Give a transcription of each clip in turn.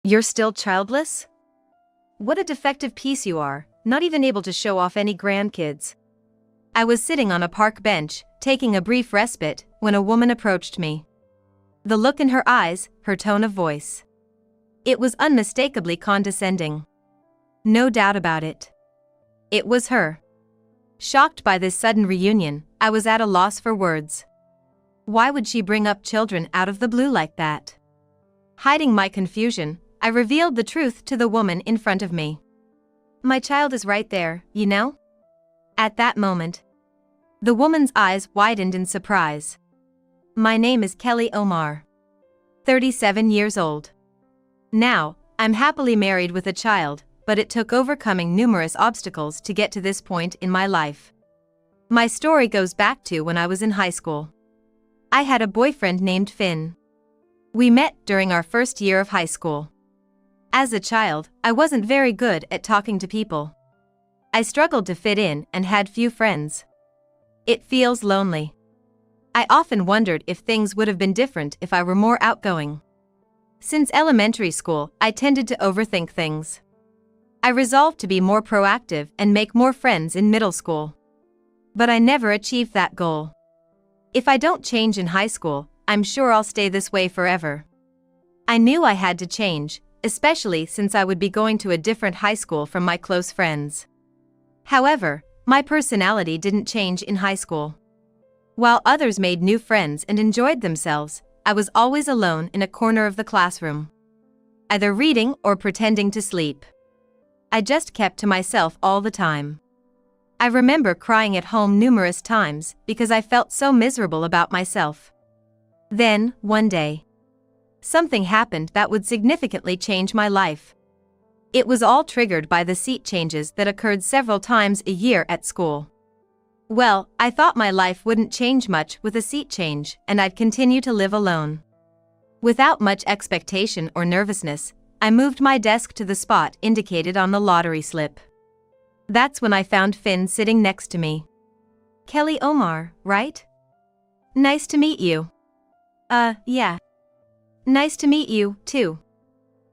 You're still childless? What a defective piece you are, not even able to show off any grandkids. I was sitting on a park bench, taking a brief respite, when a woman approached me. The look in her eyes, her tone of voice. It was unmistakably condescending. No doubt about it. It was her. Shocked by this sudden reunion, I was at a loss for words. Why would she bring up children out of the blue like that? Hiding my confusion, I revealed the truth to the woman in front of me. My child is right there, you know? At that moment, the woman's eyes widened in surprise. My name is Kelly Omar. 37 years old. Now, I'm happily married with a child, but it took overcoming numerous obstacles to get to this point in my life. My story goes back to when I was in high school. I had a boyfriend named Finn. We met during our first year of high school. As a child, I wasn't very good at talking to people. I struggled to fit in and had few friends. It feels lonely. I often wondered if things would have been different if I were more outgoing. Since elementary school, I tended to overthink things. I resolved to be more proactive and make more friends in middle school. But I never achieved that goal. If I don't change in high school, I'm sure I'll stay this way forever. I knew I had to change, especially since I would be going to a different high school from my close friends. However, my personality didn't change in high school. While others made new friends and enjoyed themselves, I was always alone in a corner of the classroom, either reading or pretending to sleep. I just kept to myself all the time. I remember crying at home numerous times because I felt so miserable about myself. Then, one day, something happened that would significantly change my life. It was all triggered by the seat changes that occurred several times a year at school. Well, I thought my life wouldn't change much with a seat change and I'd continue to live alone. Without much expectation or nervousness, I moved my desk to the spot indicated on the lottery slip. That's when I found Finn sitting next to me. Kelly Omar, right? Nice to meet you. Yeah. Nice to meet you, too.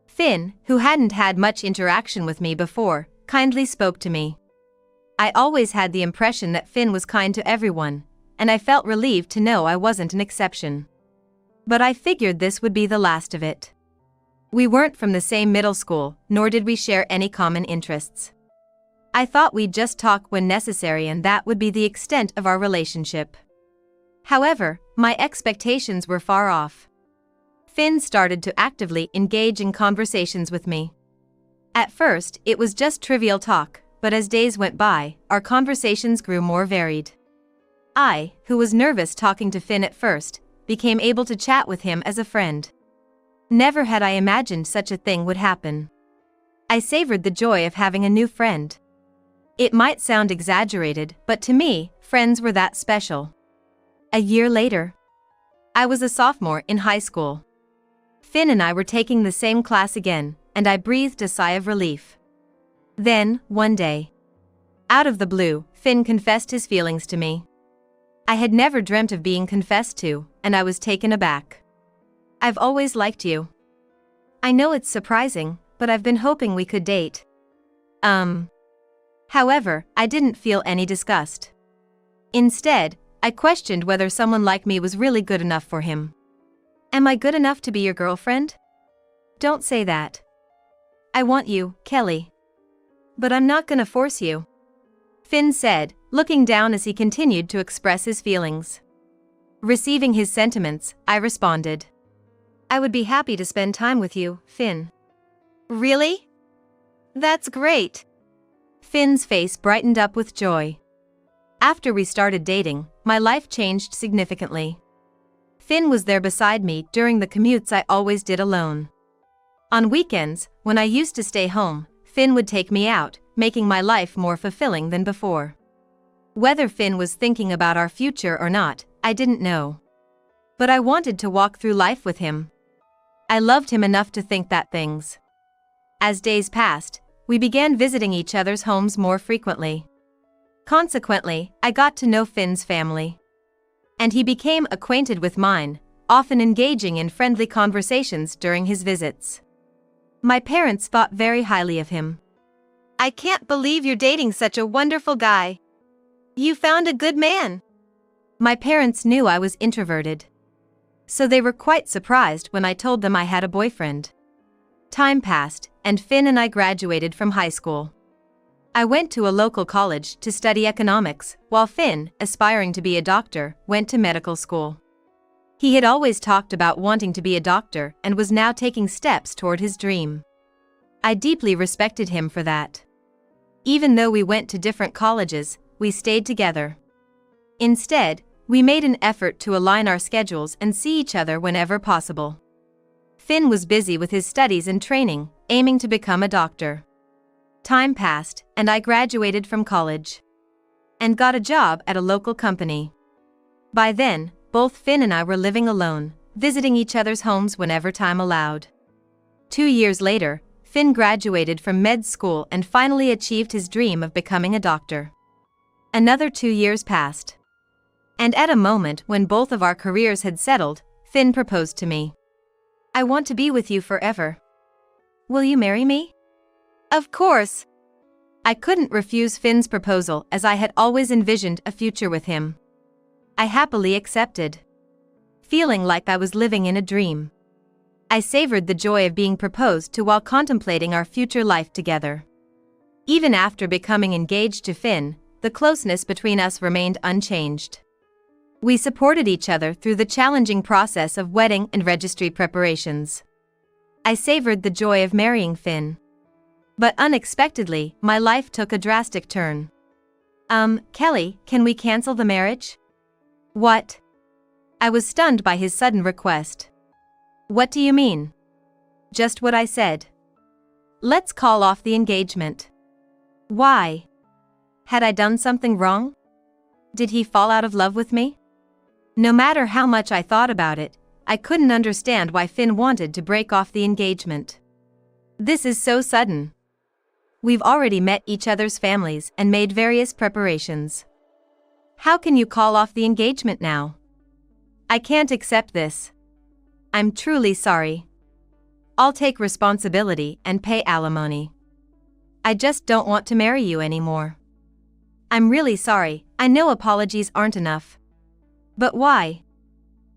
Finn, who hadn't had much interaction with me before, kindly spoke to me. I always had the impression that Finn was kind to everyone, and I felt relieved to know I wasn't an exception. But I figured this would be the last of it. We weren't from the same middle school, nor did we share any common interests. I thought we'd just talk when necessary and that would be the extent of our relationship. However, my expectations were far off. Finn started to actively engage in conversations with me. At first, it was just trivial talk, but as days went by, our conversations grew more varied. I, who was nervous talking to Finn at first, became able to chat with him as a friend. Never had I imagined such a thing would happen. I savored the joy of having a new friend. It might sound exaggerated, but to me, friends were that special. A year later, I was a sophomore in high school. Finn and I were taking the same class again, and I breathed a sigh of relief. Then, one day, out of the blue, Finn confessed his feelings to me. I had never dreamt of being confessed to, and I was taken aback. I've always liked you. I know it's surprising, but I've been hoping we could date. However, I didn't feel any disgust. Instead, I questioned whether someone like me was really good enough for him. Am I good enough to be your girlfriend? Don't say that. I want you, Kelly. But I'm not gonna force you. Finn said, looking down as he continued to express his feelings. Receiving his sentiments, I responded. I would be happy to spend time with you, Finn. Really? That's great. Finn's face brightened up with joy. After we started dating, my life changed significantly. Finn was there beside me during the commutes I always did alone. On weekends, when I used to stay home, Finn would take me out, making my life more fulfilling than before. Whether Finn was thinking about our future or not, I didn't know. But I wanted to walk through life with him. I loved him enough to think that things. As days passed, we began visiting each other's homes more frequently. Consequently, I got to know Finn's family. And he became acquainted with mine, often engaging in friendly conversations during his visits. My parents thought very highly of him. "I can't believe you're dating such a wonderful guy. You found a good man." My parents knew I was introverted, so they were quite surprised when I told them I had a boyfriend. Time passed, and Finn and I graduated from high school. I went to a local college to study economics, while Finn, aspiring to be a doctor, went to medical school. He had always talked about wanting to be a doctor and was now taking steps toward his dream. I deeply respected him for that. Even though we went to different colleges, we stayed together. Instead, we made an effort to align our schedules and see each other whenever possible. Finn was busy with his studies and training, aiming to become a doctor. Time passed, and I graduated from college and got a job at a local company. By then, both Finn and I were living alone, visiting each other's homes whenever time allowed. 2 years later, Finn graduated from med school and finally achieved his dream of becoming a doctor. Another 2 years passed. And at a moment when both of our careers had settled, Finn proposed to me. "I want to be with you forever. Will you marry me?" Of course! I couldn't refuse Finn's proposal as I had always envisioned a future with him. I happily accepted, feeling like I was living in a dream. I savored the joy of being proposed to while contemplating our future life together. Even after becoming engaged to Finn, the closeness between us remained unchanged. We supported each other through the challenging process of wedding and registry preparations. I savored the joy of marrying Finn. But unexpectedly, my life took a drastic turn. Kelly, can we cancel the marriage?" "What?" I was stunned by his sudden request. "What do you mean?" "Just what I said. Let's call off the engagement." "Why? Had I done something wrong? Did he fall out of love with me?" No matter how much I thought about it, I couldn't understand why Finn wanted to break off the engagement. "This is so sudden. We've already met each other's families and made various preparations. How can you call off the engagement now? I can't accept this. I'm truly sorry. I'll take responsibility and pay alimony. I just don't want to marry you anymore. I'm really sorry, I know apologies aren't enough. But why?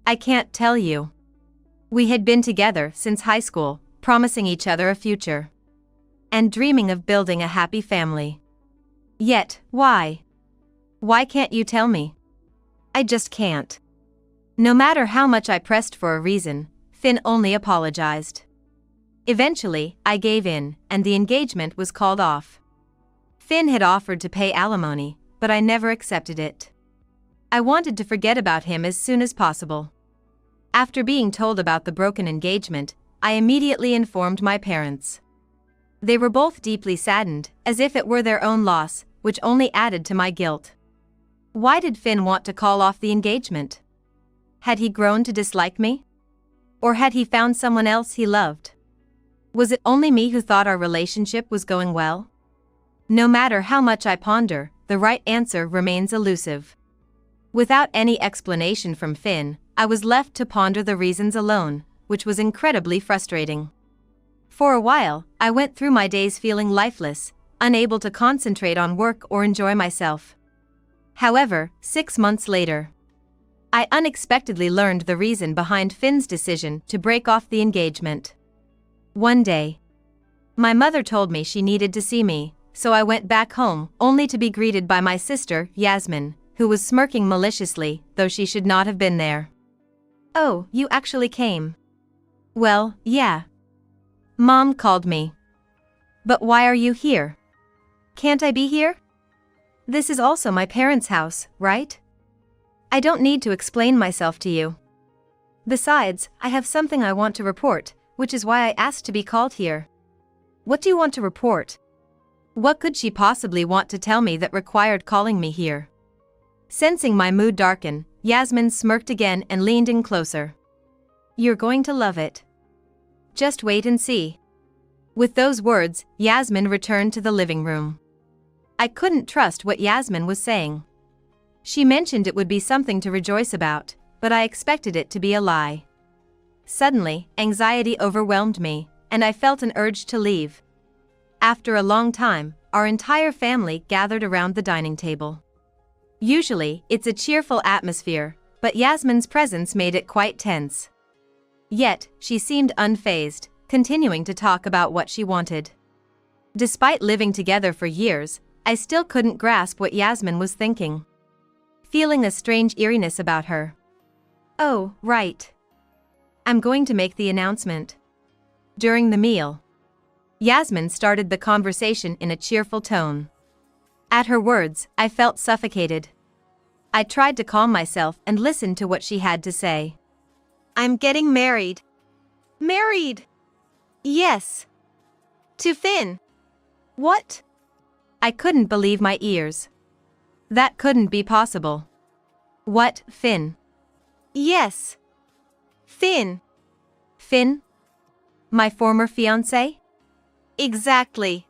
I can't tell you. We had been together since high school, promising each other a future and dreaming of building a happy family. Yet, why? Why can't you tell me? I just can't." No matter how much I pressed for a reason, Finn only apologized. Eventually, I gave in, and the engagement was called off. Finn had offered to pay alimony, but I never accepted it. I wanted to forget about him as soon as possible. After being told about the broken engagement, I immediately informed my parents. They were both deeply saddened, as if it were their own loss, which only added to my guilt. Why did Finn want to call off the engagement? Had he grown to dislike me? Or had he found someone else he loved? Was it only me who thought our relationship was going well? No matter how much I ponder, the right answer remains elusive. Without any explanation from Finn, I was left to ponder the reasons alone, which was incredibly frustrating. For a while, I went through my days feeling lifeless, unable to concentrate on work or enjoy myself. However, 6 months later, I unexpectedly learned the reason behind Finn's decision to break off the engagement. One day, my mother told me she needed to see me, so I went back home, only to be greeted by my sister, Yasmin, who was smirking maliciously, though she should not have been there. "Oh, you actually came?" "Well, yeah. Mom called me." "But why are you here? Can't I be here? This is also my parents' house, right? I don't need to explain myself to you. Besides, I have something I want to report, which is why I asked to be called here." "What do you want to report?" What could she possibly want to tell me that required calling me here? Sensing my mood darken, Yasmin smirked again and leaned in closer. "You're going to love it. Just wait and see." With those words, Yasmin returned to the living room. I couldn't trust what Yasmin was saying. She mentioned it would be something to rejoice about, but I expected it to be a lie. Suddenly, anxiety overwhelmed me, and I felt an urge to leave. After a long time, our entire family gathered around the dining table. Usually, it's a cheerful atmosphere, but Yasmin's presence made it quite tense. Yet, she seemed unfazed, continuing to talk about what she wanted. Despite living together for years, I still couldn't grasp what Yasmin was thinking. Feeling a strange eeriness about her. Oh, right. I'm going to make the announcement. During the meal, Yasmin started the conversation in a cheerful tone. At her words, I felt suffocated. I tried to calm myself and listen to what she had to say. I'm getting married. Married? Yes. To Finn. What? I couldn't believe my ears. That couldn't be possible. What, Finn? Yes. Finn. Finn? My former fiance? Exactly.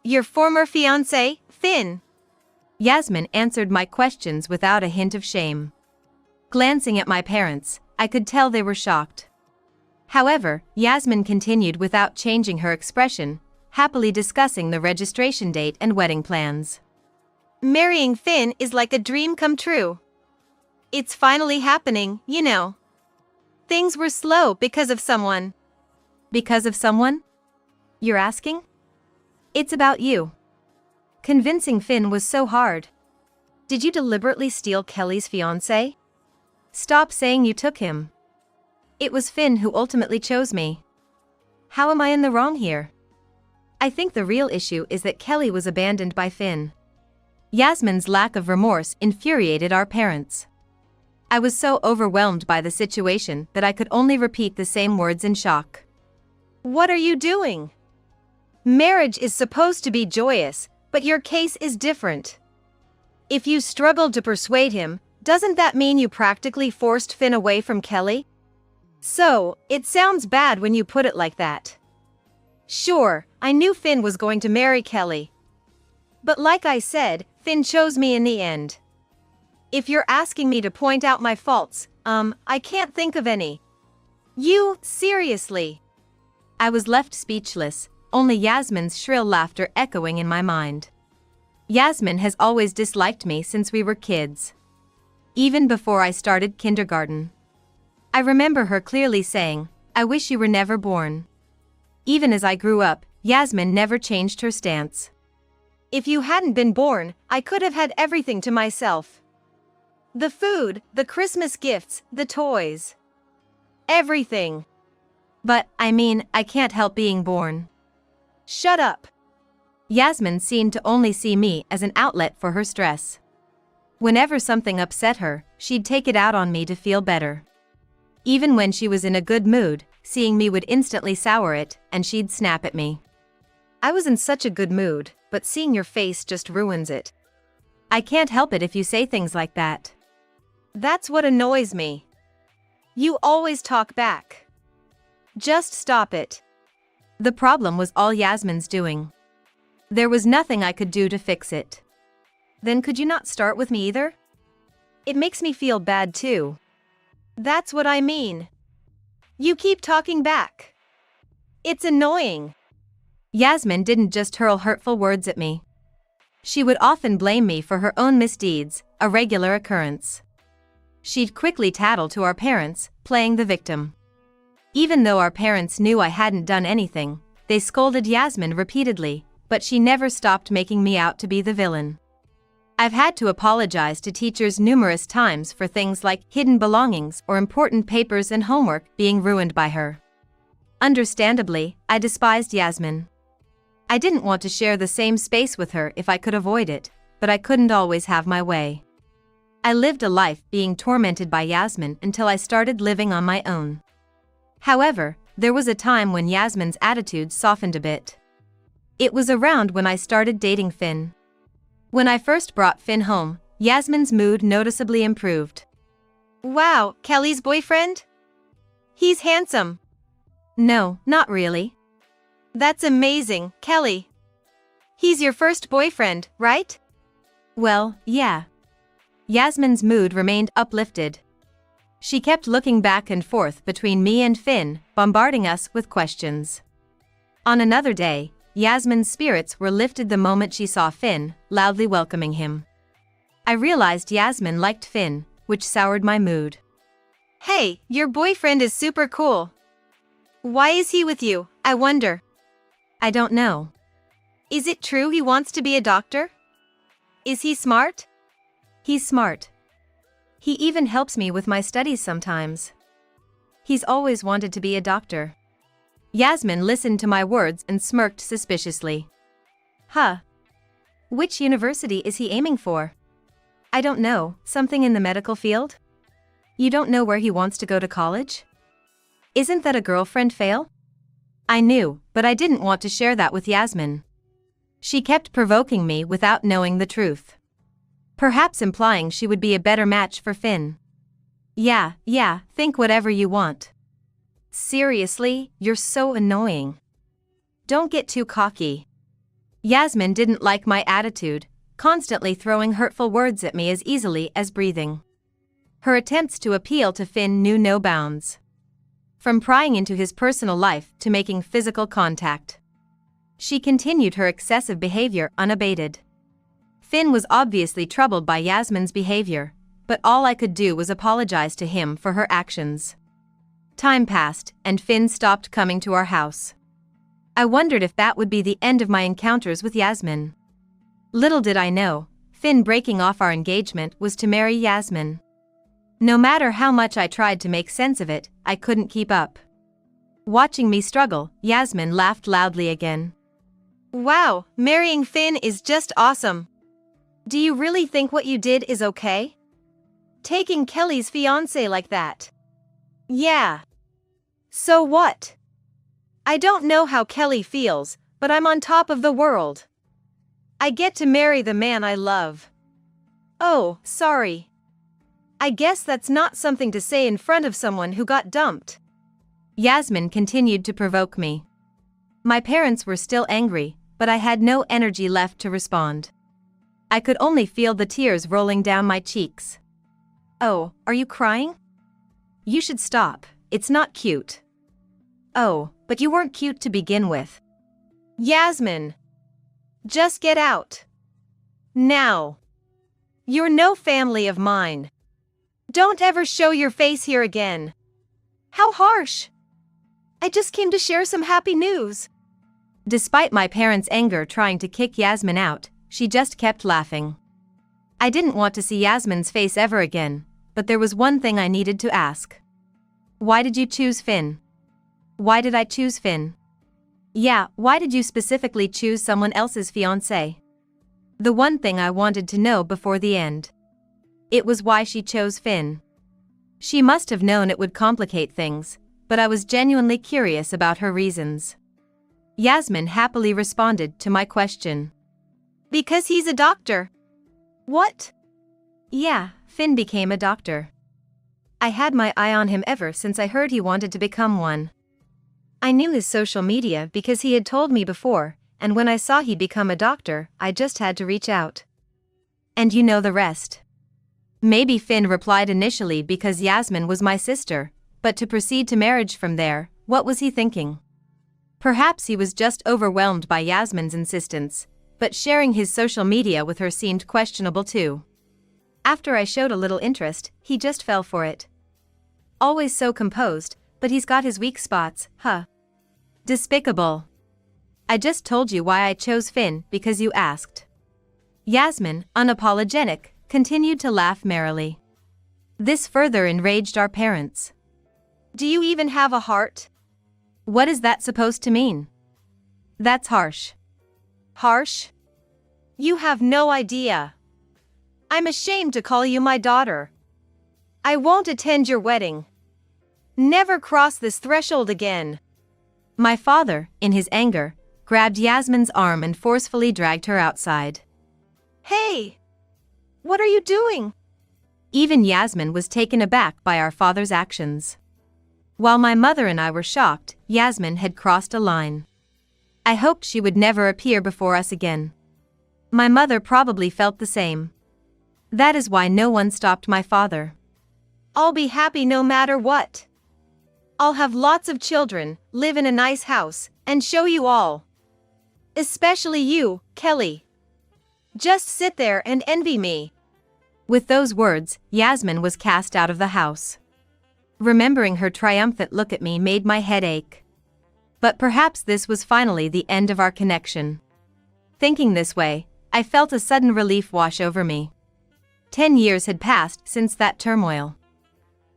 Your former fiance, Finn. Yasmin answered my questions without a hint of shame. Glancing at my parents, I could tell they were shocked. However, Yasmin continued without changing her expression, happily discussing the registration date and wedding plans. Marrying Finn is like a dream come true. It's finally happening, you know. Things were slow because of someone. Because of someone? You're asking? It's about you. Convincing Finn was so hard. Did you deliberately steal Kelly's fiancé? Stop saying you took him. It was Finn who ultimately chose me. How am I in the wrong here? I think the real issue is that Kelly was abandoned by Finn. Yasmin's lack of remorse infuriated our parents. I was so overwhelmed by the situation that I could only repeat the same words in shock. What are you doing? Marriage is supposed to be joyous, but your case is different. If you struggled to persuade him, doesn't that mean you practically forced Finn away from Kelly? So, it sounds bad when you put it like that. Sure, I knew Finn was going to marry Kelly. But like I said, Finn chose me in the end. If you're asking me to point out my faults, I can't think of any. Seriously. I was left speechless, only Yasmin's shrill laughter echoing in my mind. Yasmin has always disliked me since we were kids. Even before I started kindergarten. I remember her clearly saying, "I wish you were never born." Even as I grew up, Yasmin never changed her stance. If you hadn't been born, I could have had everything to myself. The food, the Christmas gifts, the toys. Everything. But, I can't help being born. Shut up. Yasmin seemed to only see me as an outlet for her stress. Whenever something upset her, she'd take it out on me to feel better. Even when she was in a good mood, seeing me would instantly sour it, and she'd snap at me. I was in such a good mood, but seeing your face just ruins it. I can't help it if you say things like that. That's what annoys me. You always talk back. Just stop it. The problem was all Yasmin's doing. There was nothing I could do to fix it. Then could you not start with me either? It makes me feel bad too. That's what I mean. You keep talking back. It's annoying. Yasmin didn't just hurl hurtful words at me. She would often blame me for her own misdeeds, a regular occurrence. She'd quickly tattle to our parents, playing the victim. Even though our parents knew I hadn't done anything, they scolded Yasmin repeatedly, but she never stopped making me out to be the villain. I've had to apologize to teachers numerous times for things like hidden belongings or important papers and homework being ruined by her. Understandably, I despised Yasmin. I didn't want to share the same space with her if I could avoid it, but I couldn't always have my way. I lived a life being tormented by Yasmin until I started living on my own. However, there was a time when Yasmin's attitude softened a bit. It was around when I started dating Finn. When I first brought Finn home, Yasmin's mood noticeably improved. Wow, Kelly's boyfriend? He's handsome. No, not really. That's amazing, Kelly. He's your first boyfriend, right? Well, yeah. Yasmin's mood remained uplifted. She kept looking back and forth between me and Finn, bombarding us with questions. On another day, Yasmin's spirits were lifted the moment she saw Finn, loudly welcoming him. I realized Yasmin liked Finn, which soured my mood. Hey, your boyfriend is super cool. Why is he with you, I wonder? I don't know. Is it true he wants to be a doctor? Is he smart? He's smart. He even helps me with my studies sometimes. He's always wanted to be a doctor. Yasmin listened to my words and smirked suspiciously. Huh. Which university is he aiming for? I don't know, something in the medical field? You don't know where he wants to go to college? Isn't that a girlfriend fail? I knew, but I didn't want to share that with Yasmin. She kept provoking me without knowing the truth. Perhaps implying she would be a better match for Finn. Yeah, think whatever you want. Seriously, you're so annoying. Don't get too cocky. Yasmin didn't like my attitude, constantly throwing hurtful words at me as easily as breathing. Her attempts to appeal to Finn knew no bounds. From prying into his personal life to making physical contact. She continued her excessive behavior unabated. Finn was obviously troubled by Yasmin's behavior, but all I could do was apologize to him for her actions. Time passed, and Finn stopped coming to our house. I wondered if that would be the end of my encounters with Yasmin. Little did I know, Finn breaking off our engagement was to marry Yasmin. No matter how much I tried to make sense of it, I couldn't keep up. Watching me struggle, Yasmin laughed loudly again. Wow, marrying Finn is just awesome. Do you really think what you did is okay? Taking Kelly's fiance like that? Yeah. So what? I don't know how Kelly feels, but I'm on top of the world. I get to marry the man I love. Oh, sorry. I guess that's not something to say in front of someone who got dumped. Yasmin continued to provoke me. My parents were still angry, but I had no energy left to respond. I could only feel the tears rolling down my cheeks. Oh, are you crying? You should stop, it's not cute. Oh, but you weren't cute to begin with. Yasmin. Just get out. Now. You're no family of mine. Don't ever show your face here again. How harsh. I just came to share some happy news. Despite my parents' anger trying to kick Yasmin out, she just kept laughing. I didn't want to see Yasmin's face ever again, but there was one thing I needed to ask. Why did you choose Finn? Why did I choose Finn? Yeah, why did you specifically choose someone else's fiancé? The one thing I wanted to know before the end. It was why she chose Finn. She must have known it would complicate things, but I was genuinely curious about her reasons. Yasmin happily responded to my question. Because he's a doctor. What? Yeah, Finn became a doctor. I had my eye on him ever since I heard he wanted to become one. I knew his social media because he had told me before, and when I saw he'd become a doctor, I just had to reach out. And you know the rest. Maybe Finn replied initially because Yasmin was my sister, but to proceed to marriage from there, what was he thinking? Perhaps he was just overwhelmed by Yasmin's insistence, but sharing his social media with her seemed questionable too. After I showed a little interest, he just fell for it. Always so composed, but he's got his weak spots, huh? Despicable. I just told you why I chose Finn because you asked. Yasmin, unapologetic, continued to laugh merrily. This further enraged our parents. Do you even have a heart? What is that supposed to mean? That's harsh. Harsh? You have no idea. I'm ashamed to call you my daughter. I won't attend your wedding. Never cross this threshold again. My father, in his anger, grabbed Yasmin's arm and forcefully dragged her outside. Hey! What are you doing? Even Yasmin was taken aback by our father's actions. While my mother and I were shocked, Yasmin had crossed a line. I hoped she would never appear before us again. My mother probably felt the same. That is why no one stopped my father. I'll be happy no matter what. I'll have lots of children, live in a nice house, and show you all. Especially you, Kelly. Just sit there and envy me." With those words, Yasmin was cast out of the house. Remembering her triumphant look at me made my head ache. But perhaps this was finally the end of our connection. Thinking this way, I felt a sudden relief wash over me. 10 years had passed since that turmoil.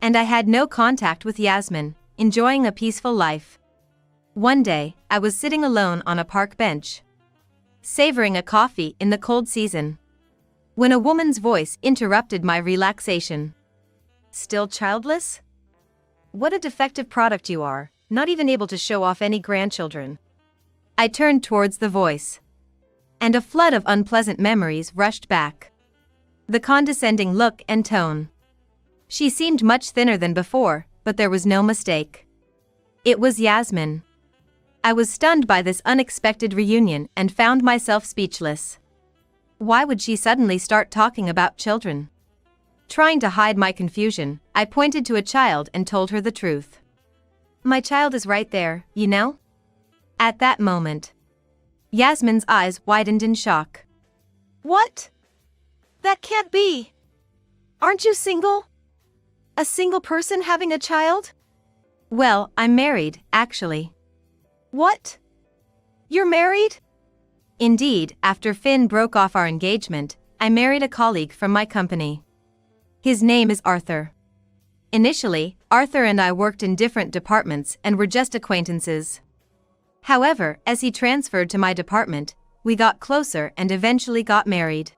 And I had no contact with Yasmin, enjoying a peaceful life. One day, I was sitting alone on a park bench, savoring a coffee in the cold season, when a woman's voice interrupted my relaxation. "Still childless? What a defective product you are, not even able to show off any grandchildren." I turned towards the voice, and a flood of unpleasant memories rushed back. The condescending look and tone. She seemed much thinner than before, but there was no mistake. It was Yasmin. I was stunned by this unexpected reunion and found myself speechless. Why would she suddenly start talking about children? Trying to hide my confusion, I pointed to a child and told her the truth. "My child is right there, you know?" At that moment, Yasmin's eyes widened in shock. "What? That can't be. Aren't you single? A single person having a child?" "Well, I'm married, actually." "What? You're married?" Indeed, after Finn broke off our engagement, I married a colleague from my company. His name is Arthur. Initially, Arthur and I worked in different departments and were just acquaintances. However, as he transferred to my department, we got closer and eventually got married.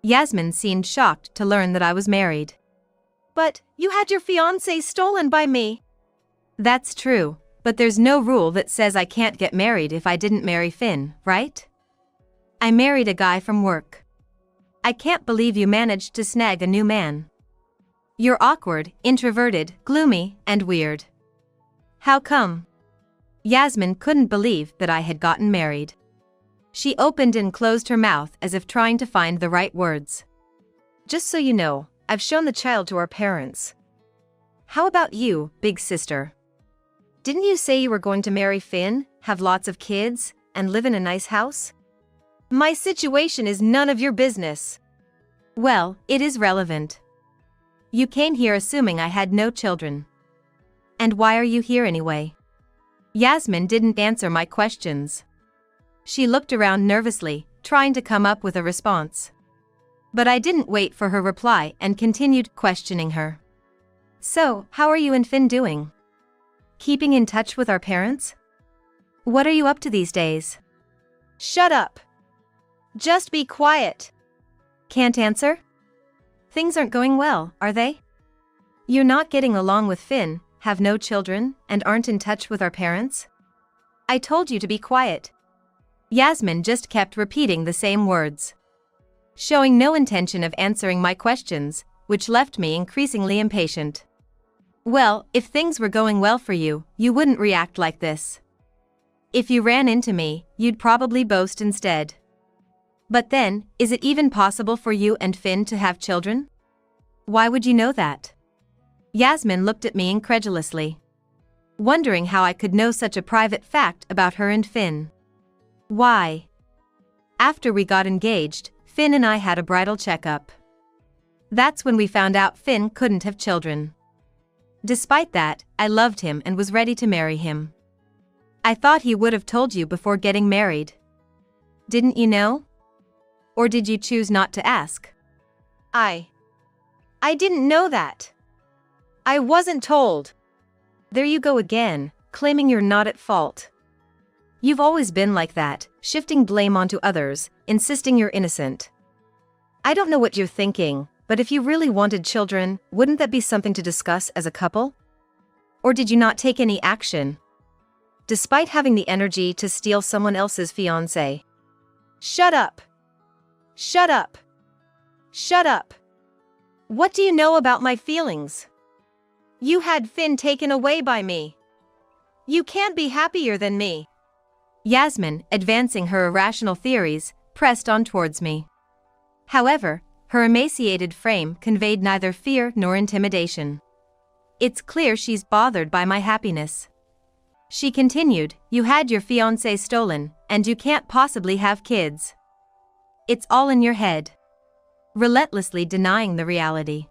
Yasmin seemed shocked to learn that I was married. "But you had your fiance stolen by me." "That's true, but there's no rule that says I can't get married if I didn't marry Finn, right? I married a guy from work." "I can't believe you managed to snag a new man. You're awkward, introverted, gloomy, and weird. How come?" Yasmin couldn't believe that I had gotten married. She opened and closed her mouth as if trying to find the right words. "Just so you know, I've shown the child to our parents." "How about you, big sister? Didn't you say you were going to marry Finn, have lots of kids, and live in a nice house?" "My situation is none of your business." "Well, it is relevant. You came here assuming I had no children. And why are you here anyway?" Yasmin didn't answer my questions. She looked around nervously, trying to come up with a response. But I didn't wait for her reply and continued questioning her. "So, how are you and Finn doing? Keeping in touch with our parents? What are you up to these days?" "Shut up. Just be quiet." "Can't answer? Things aren't going well, are they? You're not getting along with Finn, have no children, and aren't in touch with our parents? I told you to be quiet." Yasmin just kept repeating the same words, showing no intention of answering my questions, which left me increasingly impatient. "Well, if things were going well for you, you wouldn't react like this. If you ran into me, you'd probably boast instead. But then, is it even possible for you and Finn to have children? Why would you know that?" Yasmin looked at me incredulously, wondering how I could know such a private fact about her and Finn. "Why? After we got engaged, Finn and I had a bridal checkup. That's when we found out Finn couldn't have children. Despite that, I loved him and was ready to marry him. I thought he would have told you before getting married. Didn't you know? Or did you choose not to ask?" I didn't know that. I wasn't told." There you go again, claiming you're not at fault. You've always been like that, shifting blame onto others, insisting you're innocent. I don't know what you're thinking, but if you really wanted children, wouldn't that be something to discuss as a couple? Or did you not take any action, despite having the energy to steal someone else's fiance? "Shut up. Shut up. Shut up. What do you know about my feelings? You had Finn taken away by me. You can't be happier than me." Yasmin, advancing her irrational theories, pressed on towards me. However, her emaciated frame conveyed neither fear nor intimidation. "It's clear she's bothered by my happiness. She continued, "You had your fiancé stolen, and you can't possibly have kids. It's all in your head." Relentlessly denying the reality.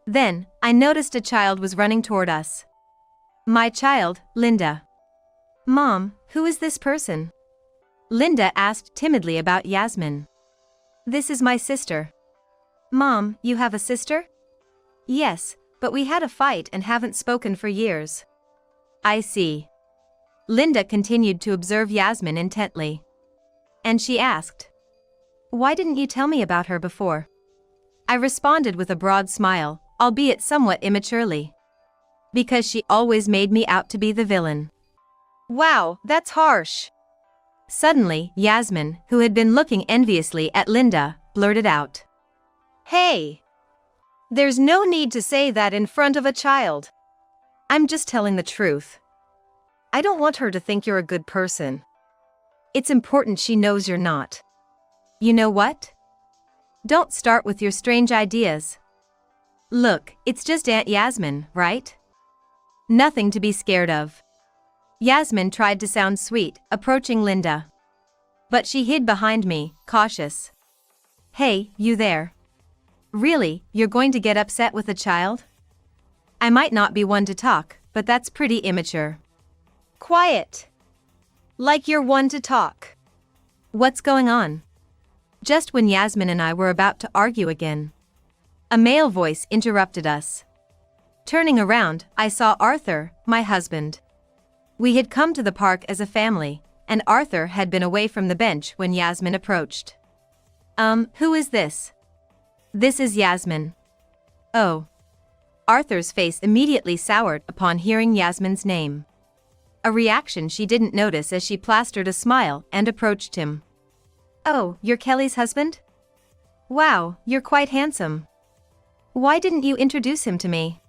Then, I noticed a child was running toward us. My child, Linda. "Mom, who is this person?" Linda asked timidly about Yasmin. "This is my sister." "Mom, you have a sister?" "Yes, but we had a fight and haven't spoken for years." "I see." Linda continued to observe Yasmin intently. And she asked, "Why didn't you tell me about her before?" I responded with a broad smile, albeit somewhat immaturely. "Because she always made me out to be the villain." Wow, that's harsh. Suddenly, Yasmin, who had been looking enviously at Linda, blurted out, Hey! There's no need to say that in front of a child. "I'm just telling the truth. I don't want her to think you're a good person. It's important she knows you're not." "You know what? Don't start with your strange ideas. Look, it's just Aunt Yasmin, right? Nothing to be scared of." Yasmin tried to sound sweet, approaching Linda. But she hid behind me, cautious. "Hey, you there. Really, you're going to get upset with a child?" I might not be one to talk, but that's pretty immature. Quiet. Like you're one to talk. "What's going on?" Just when Yasmin and I were about to argue again, a male voice interrupted us. Turning around, I saw Arthur, my husband. We had come to the park as a family, and Arthur had been away from the bench when Yasmin approached. Who is this?" "This is Yasmin." "Oh." Arthur's face immediately soured upon hearing Yasmin's name. A reaction she didn't notice as she plastered a smile and approached him. "Oh, you're Kelly's husband? Wow, you're quite handsome. Why didn't you introduce him to me?"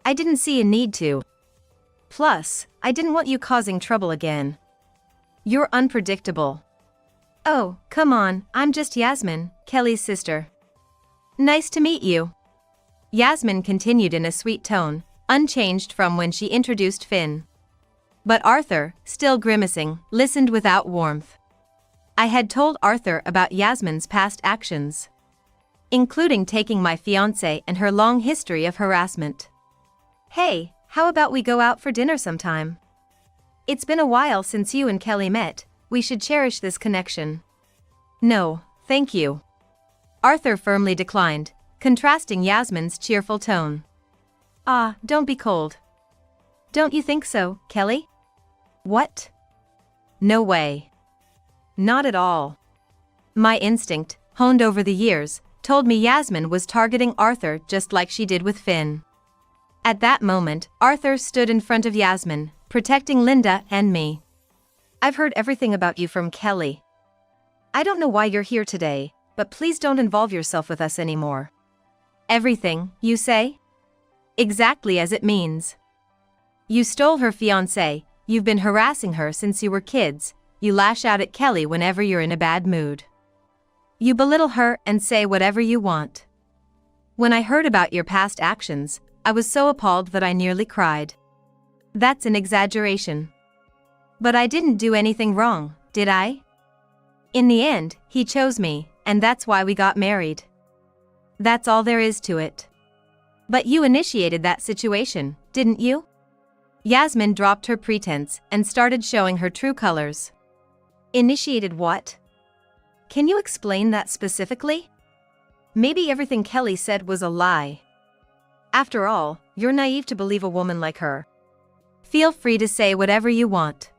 "I didn't see a need to. Plus, I didn't want you causing trouble again. You're unpredictable." "Oh, come on, I'm just Yasmin, Kelly's sister." "Nice to meet you." Yasmin continued in a sweet tone, unchanged from when she introduced Finn. But Arthur, still grimacing, listened without warmth. I had told Arthur about Yasmin's past actions, including taking my fiancé and her long history of harassment. "Hey, how about we go out for dinner sometime? It's been a while since you and Kelly met, we should cherish this connection." "No, thank you." Arthur firmly declined, contrasting Yasmin's cheerful tone. "Ah, don't be cold." "Don't you think so, Kelly?" "What? No way. Not at all." My instinct, honed over the years, told me Yasmin was targeting Arthur just like she did with Finn. At that moment, Arthur stood in front of Yasmin, protecting Linda and me. "I've heard everything about you from Kelly. I don't know why you're here today, but please don't involve yourself with us anymore." "Everything, you say?" "Exactly as it means. You stole her fiancé, you've been harassing her since you were kids, you lash out at Kelly whenever you're in a bad mood. You belittle her and say whatever you want. When I heard about your past actions, I was so appalled that I nearly cried." "That's an exaggeration." "But I didn't do anything wrong, did I? In the end, he chose me, and that's why we got married. That's all there is to it." "But you initiated that situation, didn't you?" Yasmin dropped her pretense and started showing her true colors. "Initiated what? Can you explain that specifically? Maybe everything Kelly said was a lie. After all, you're naive to believe a woman like her. Feel free to say whatever you want.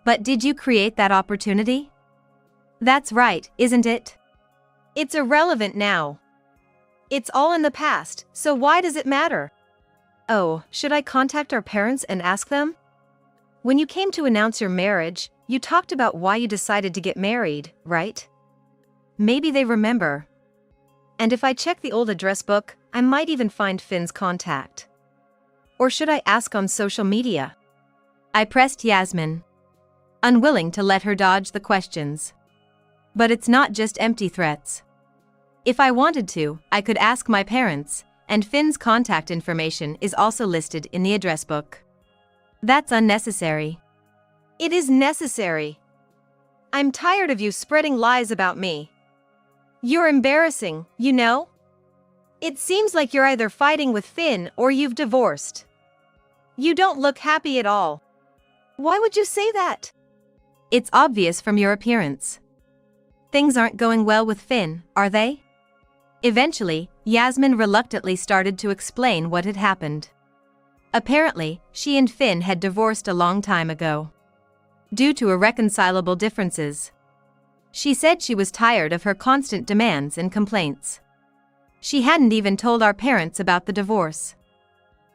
But did you create that opportunity?" "That's right, isn't it?" It's irrelevant now. It's all in the past, so why does it matter? "Oh, should I contact our parents and ask them?" When you came to announce your marriage, you talked about why you decided to get married, right? Maybe they remember. And if I check the old address book, I might even find Finn's contact. Or should I ask on social media? I pressed Yasmin, unwilling to let her dodge the questions. But it's not just empty threats. If I wanted to, I could ask my parents, and Finn's contact information is also listed in the address book. That's unnecessary. It is necessary. I'm tired of you spreading lies about me. You're embarrassing, you know? It seems like you're either fighting with Finn or you've divorced. You don't look happy at all. Why would you say that? It's obvious from your appearance. Things aren't going well with Finn, are they? Eventually, Yasmin reluctantly started to explain what had happened. Apparently, she and Finn had divorced a long time ago, due to irreconcilable differences. She said she was tired of her constant demands and complaints. She hadn't even told our parents about the divorce.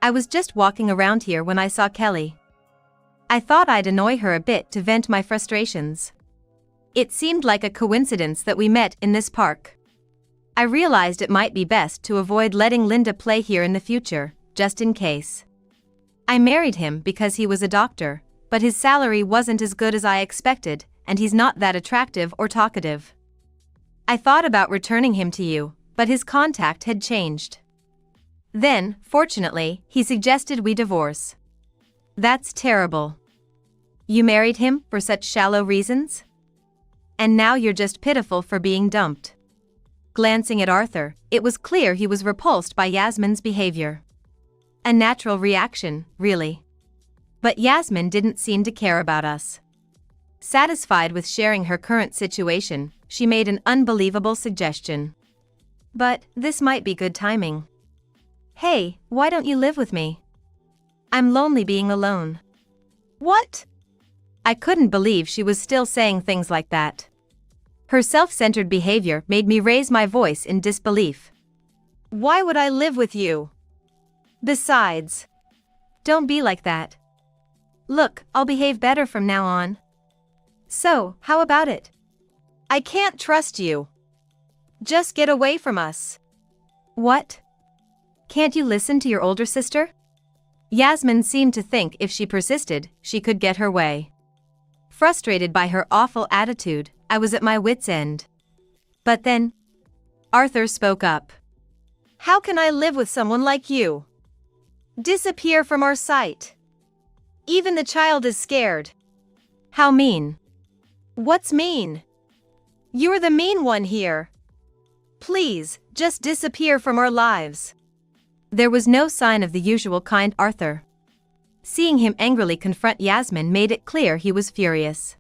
I was just walking around here when I saw Kelly. I thought I'd annoy her a bit to vent my frustrations. It seemed like a coincidence that we met in this park. I realized it might be best to avoid letting Linda play here in the future, just in case. I married him because he was a doctor, but his salary wasn't as good as I expected, and he's not that attractive or talkative. I thought about returning him to you, but his contact had changed. Then, fortunately, he suggested we divorce. That's terrible. You married him for such shallow reasons? And now you're just pitiful for being dumped. Glancing at Arthur, it was clear he was repulsed by Yasmin's behavior. A natural reaction, really. But Yasmin didn't seem to care about us. Satisfied with sharing her current situation, she made an unbelievable suggestion. But this might be good timing. Hey, why don't you live with me? I'm lonely being alone. What? I couldn't believe she was still saying things like that. Her self-centered behavior made me raise my voice in disbelief. Why would I live with you? Besides, don't be like that. Look, I'll behave better from now on. So, how about it? I can't trust you. Just get away from us. What? Can't you listen to your older sister? Yasmin seemed to think if she persisted, she could get her way. Frustrated by her awful attitude, I was at my wit's end. But then, Arthur spoke up. How can I live with someone like you? Disappear from our sight. Even the child is scared. How mean. What's mean? You're the mean one here. Please, just disappear from our lives. There was no sign of the usual kind Arthur. Seeing him angrily confront Yasmin made it clear he was furious.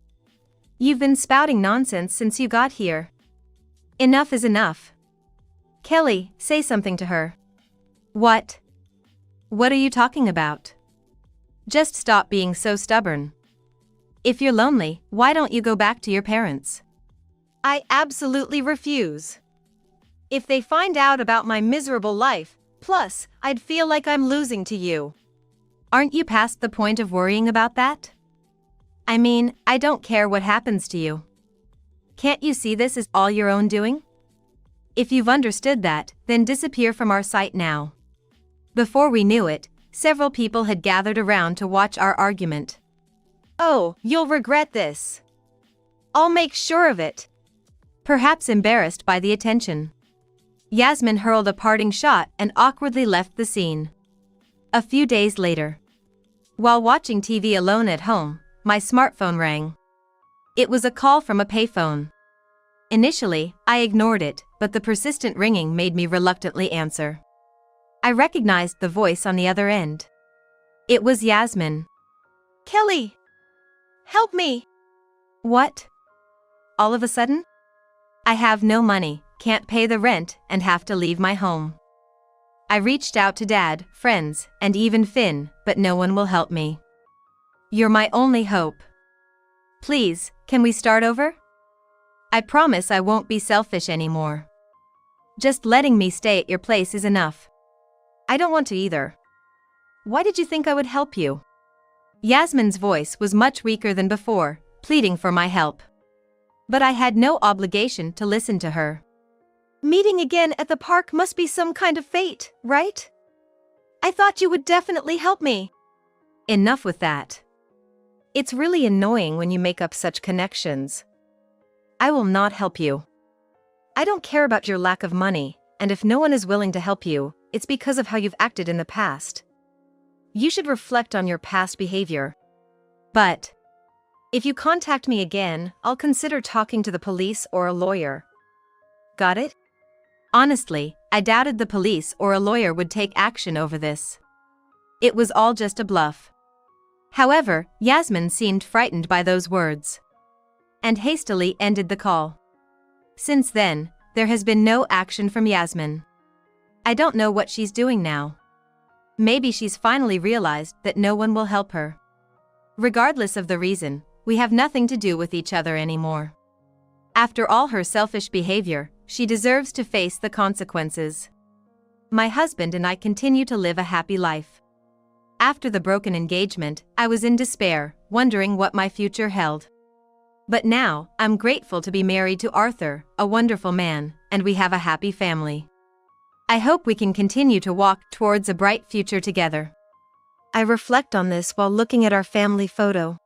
You've been spouting nonsense since you got here. Enough is enough. Kelly, say something to her. What? What are you talking about? Just stop being so stubborn. If you're lonely, why don't you go back to your parents? I absolutely refuse. If they find out about my miserable life, plus, I'd feel like I'm losing to you. Aren't you past the point of worrying about that? I mean, I don't care what happens to you. Can't you see this is all your own doing? If you've understood that, then disappear from our sight now. Before we knew it, several people had gathered around to watch our argument. Oh, you'll regret this. I'll make sure of it. Perhaps embarrassed by the attention, Yasmin hurled a parting shot and awkwardly left the scene. A few days later, while watching TV alone at home, my smartphone rang. It was a call from a payphone. Initially, I ignored it, but the persistent ringing made me reluctantly answer. I recognized the voice on the other end. It was Yasmin. Kelly! Help me! What? All of a sudden? I have no money, can't pay the rent, and have to leave my home. I reached out to Dad, friends, and even Finn, but no one will help me. You're my only hope. Please, can we start over? I promise I won't be selfish anymore. Just letting me stay at your place is enough. I don't want to either. Why did you think I would help you? Yasmin's voice was much weaker than before, pleading for my help. But I had no obligation to listen to her. Meeting again at the park must be some kind of fate, right? I thought you would definitely help me. Enough with that. It's really annoying when you make up such connections. I will not help you. I don't care about your lack of money, and if no one is willing to help you, it's because of how you've acted in the past. You should reflect on your past behavior. But if you contact me again, I'll consider talking to the police or a lawyer. Got it? Honestly, I doubted the police or a lawyer would take action over this. It was all just a bluff. However, Yasmin seemed frightened by those words and hastily ended the call. Since then, there has been no action from Yasmin. I don't know what she's doing now. Maybe she's finally realized that no one will help her. Regardless of the reason, we have nothing to do with each other anymore. After all her selfish behavior, she deserves to face the consequences. My husband and I continue to live a happy life. After the broken engagement, I was in despair, wondering what my future held. But now, I'm grateful to be married to Arthur, a wonderful man, and we have a happy family. I hope we can continue to walk towards a bright future together. I reflect on this while looking at our family photo.